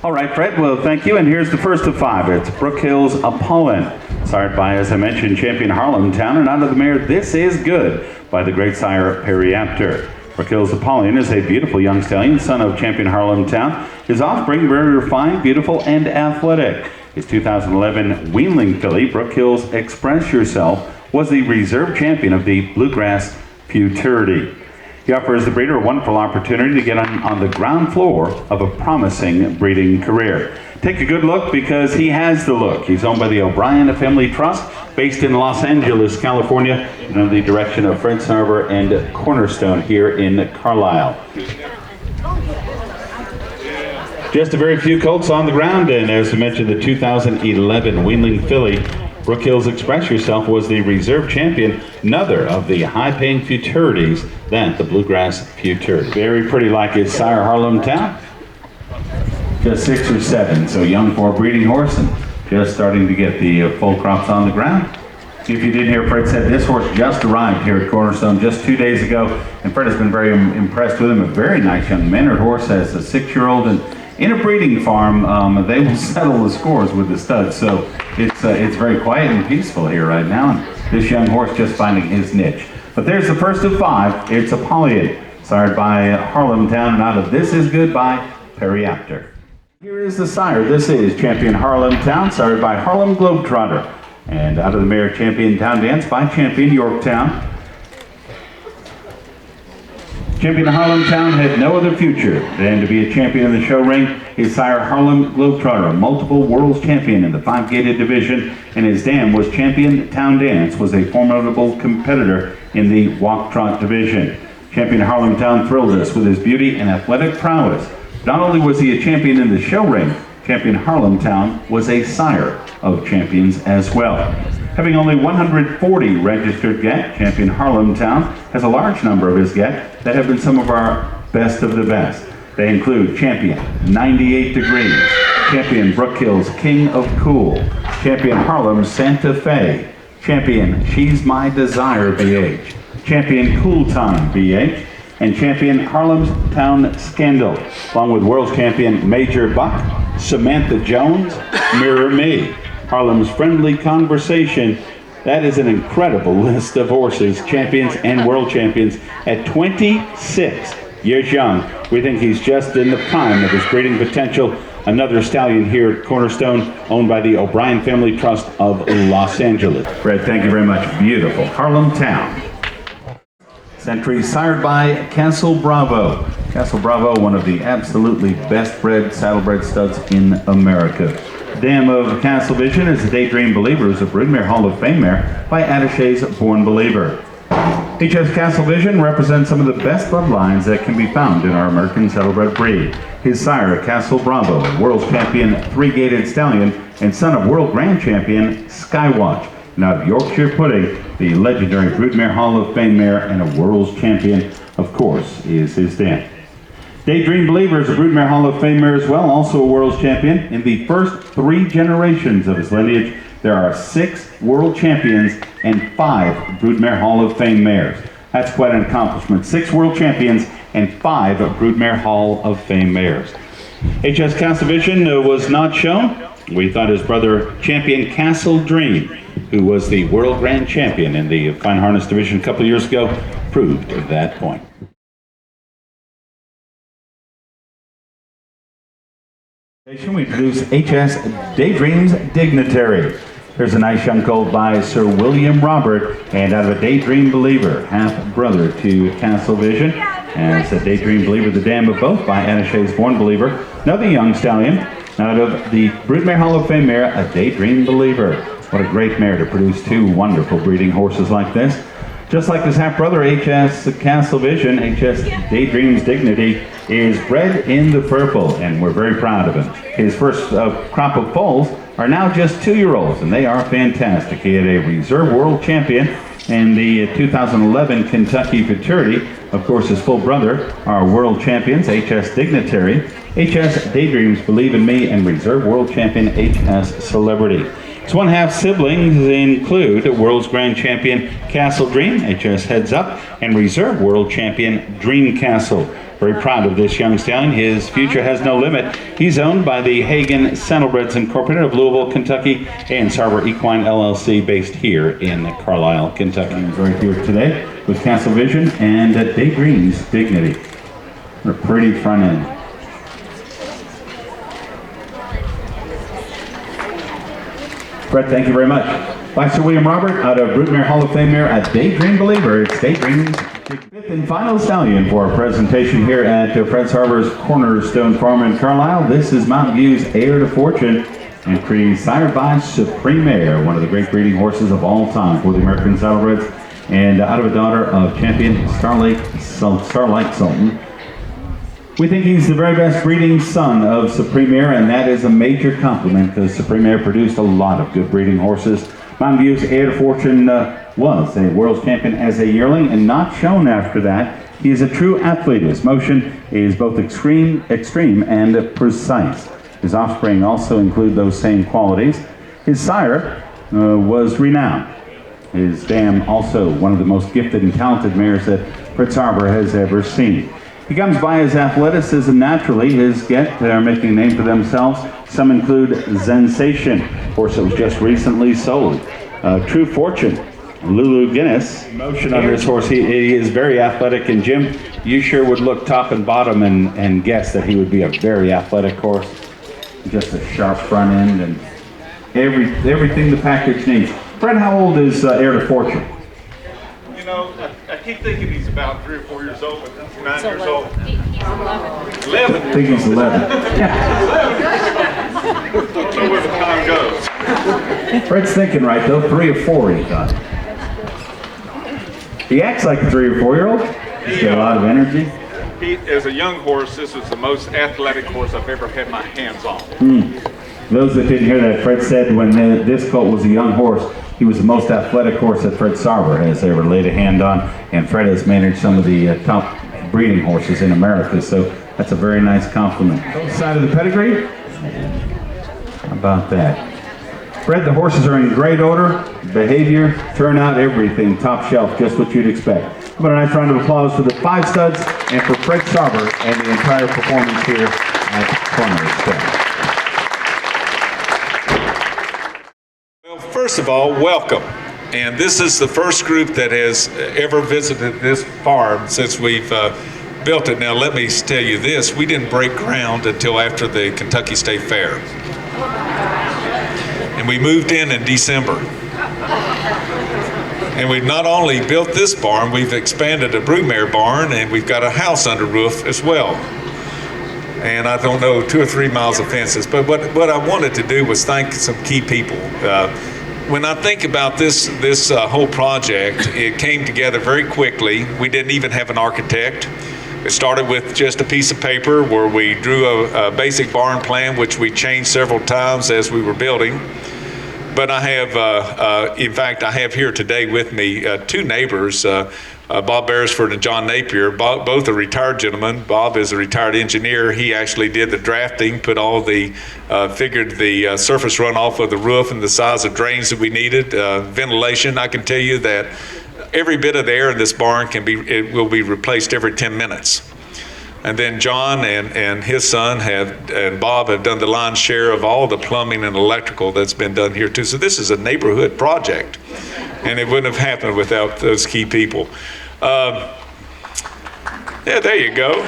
All right, Fred, well, thank you. And here's the first of 5. It's Brookhill's Apollon, sired by, as I mentioned, champion Harlem Town, and out of the mare, This Is Good, by the great sire Periapter. Brookhill's Apollon is a beautiful young stallion, son of champion Harlem Town. His offspring, very refined, beautiful, and athletic. His 2011 weanling filly, Brookhill's Express Yourself, was the reserve champion of the Bluegrass Futurity. He offers the breeder a wonderful opportunity to get on the ground floor of a promising breeding career. Take a good look because he has the look. He's owned by the O'Brien Family Trust, based in Los Angeles, California, and under the direction of fredsarver and Cornerstone here in Carlisle. Just a very few colts on the ground, and as I mentioned, the 2011 weanling filly, Brookhill's Express Yourself, was the reserve champion, another of the high-paying futurities, that the Bluegrass Futurity. Very pretty like his sire Harlem Town. Just 6 or 7, so young for a breeding horse and just starting to get the full crops on the ground. If you didn't hear, Fred said this horse just arrived here at Cornerstone just 2 days ago, and Fred has been very impressed with him. A very nice young mannered horse, has a 6-year-old, and in a breeding farm, they will settle the scores with the studs, so it's very quiet and peaceful here right now, and this young horse just finding his niche. But there's the first of 5. It's Apollon, sired by Harlem Town, and out of This Is Good by Periapter. Here is the sire. This is champion Harlem Town, sired by Harlem Globetrotter, and out of the mare champion Town Dance by champion Yorktown. Champion Harlem Town had no other future than to be a champion in the show ring. His sire Harlem Globetrotter, multiple world's champion in the 5-gated division, and his dam was champion Town Dance, was a formidable competitor in the walk-trot division. Champion Harlem Town thrilled us with his beauty and athletic prowess. Not only was he a champion in the show ring, champion Harlem Town was a sire of champions as well. Having only 140 registered get, champion Harlem Town has a large number of his get that have been some of our best of the best. They include champion 98 Degrees, champion Brookhill's King of Cool, champion Harlem's Santa Fe, champion She's My Desire BH, champion Cool Time BH, and champion Harlem's Town Scandal, along with world champion Major Buck, Samantha Jones, Mirror Me, Harlem's Friendly Conversation. That is an incredible list of horses, champions and world champions at 26 years young. We think he's just in the prime of his breeding potential. Another stallion here at Cornerstone, owned by the O'Brien Family Trust of Los Angeles. Fred, thank you very much. Beautiful. Harlem Town. Century, sired by Castle Bravo. Castle Bravo, one of the absolutely best bred saddlebred studs in America. Dam of Castle Vision is the Daydream Believer, who's a Broodmare Hall of Fame mare by Attachay's Born Believer. HS Castle Vision represents some of the best bloodlines that can be found in our American Saddlebred breed. His sire, Castle Bravo, world champion 3-gated stallion and son of world grand champion Skywatch. And out of Yorkshire Pudding, the legendary Broodmare Hall of Fame mare and a world's champion, of course, is his dam. Daydream Believer is a Broodmare Hall of Fame mare as well, also a world's champion. In the first 3 generations of his lineage, there are 6 world champions and 5 Broodmare Hall of Fame mares. That's quite an accomplishment. 6 world champions and 5 Broodmare Hall of Fame mares. HS Castle Vision was not shown. We thought his brother, champion Castle Dream, who was the world grand champion in the fine harness division a couple years ago, proved that point. We introduce HS Daydreams Dignitary. Here's a nice young colt by Sir William Robert, and out of a Daydream Believer, half brother to Castle Vision. As a Daydream Believer, the dam of both by Attachay's Born Believer. Another young stallion out of the Broodmare Hall of Fame mare, a Daydream Believer. What a great mare to produce 2 wonderful breeding horses like this. Just like his half-brother, HS Castle Vision, HS Daydreams Dignity is bred in the purple, and we're very proud of him. His first crop of foals are now just 2-year-olds, and they are fantastic. He had a reserve world champion in the 2011 Kentucky Futurity. Of course, his full brother are world champions, HS Dignitary, HS Daydreams Believe in Me, and reserve world champion HS Celebrity. His one-half siblings include World's Grand Champion Castle Dream, HS Heads Up, and Reserve World Champion Dream Castle. Very proud of this young stallion. His future has no limit. He's owned by the American Saddlebreds Incorporated of Louisville, Kentucky, and Sarver Equine LLC, based here in Carlisle, Kentucky. He's right here today with Castle Vision and Daydreams Dignitary. A pretty front end. Fred, thank you very much. By Sir William Robert out of Brookhill Hall of Fame mare at Daydream Believer. It's Daydream's fifth and final stallion for our presentation here at fredsarver's Cornerstone Farm in Carlisle. This is Mountainview's Heir to Fortune, and created sire by Supreme Heir, one of the great breeding horses of all time for the American Saddlebreds, and out of a daughter of champion Starlight Sultan. We think he's the very best breeding son of Supreme Heir, and that is a major compliment because Supreme Heir produced a lot of good breeding horses. Mountainview's Heir to Fortune was a world's champion as a yearling and not shown after that. He is a true athlete. His motion is both extreme and precise. His offspring also include those same qualities. His sire was renowned. His dam also one of the most gifted and talented mares that fredsarver has ever seen. He comes by his athleticism naturally. His get are making a name for themselves. Some include Zensation, horse that was just recently sold. True Fortune, Lulu Guinness. Motion on this horse, he is very athletic. And Jim, you sure would look top and bottom and guess that he would be a very athletic horse. Just a sharp front end and everything the package needs. Fred, how old is Heir to Fortune? You know, I keep thinking he's about 3 or 4 years old, but he's 9 years old. He's 11. 11. I think he's 11. Yeah. I don't know where the time goes. Fred's thinking right though, 3 or 4 he thought. He acts like a 3 or 4-year-old. He's got a lot of energy. He, as a young horse, this was the most athletic horse I've ever had my hands on. Those that didn't hear that, Fred said when this colt was a young horse, he was the most athletic horse that fredsarver has ever laid a hand on, and Fred has managed some of the top breeding horses in America, so that's a very nice compliment. Both side of the pedigree. How about that? Fred, the horses are in great order, behavior, turnout, everything, top shelf, just what you'd expect. How about a nice round of applause for the 5 studs and for fredsarver and the entire performance here at Cornerstone. First of all, welcome. And this is the first group that has ever visited this farm since we've built it. Now, let me tell you this, we didn't break ground until after the Kentucky State Fair. And we moved in December. And we've not only built this barn, we've expanded a broodmare barn, and we've got a house under roof as well. And I don't know, 2 or 3 miles of fences. But what I wanted to do was thank some key people. When I think about this whole project, it came together very quickly. We didn't even have an architect. It started with just a piece of paper where we drew a basic barn plan, which we changed several times as we were building. But I have, in fact, I have here today with me 2 neighbors, Bob Beresford and John Napier. Both are retired gentlemen. Bob is a retired engineer. He actually did the drafting, put all the, figured the surface runoff of the roof and the size of drains that we needed. Ventilation, I can tell you that every bit of the air in this barn it will be replaced every 10 minutes. And then John and his son and Bob have done the lion's share of all the plumbing and electrical that's been done here too. So this is a neighborhood project, and it wouldn't have happened without those key people. Yeah, there you go.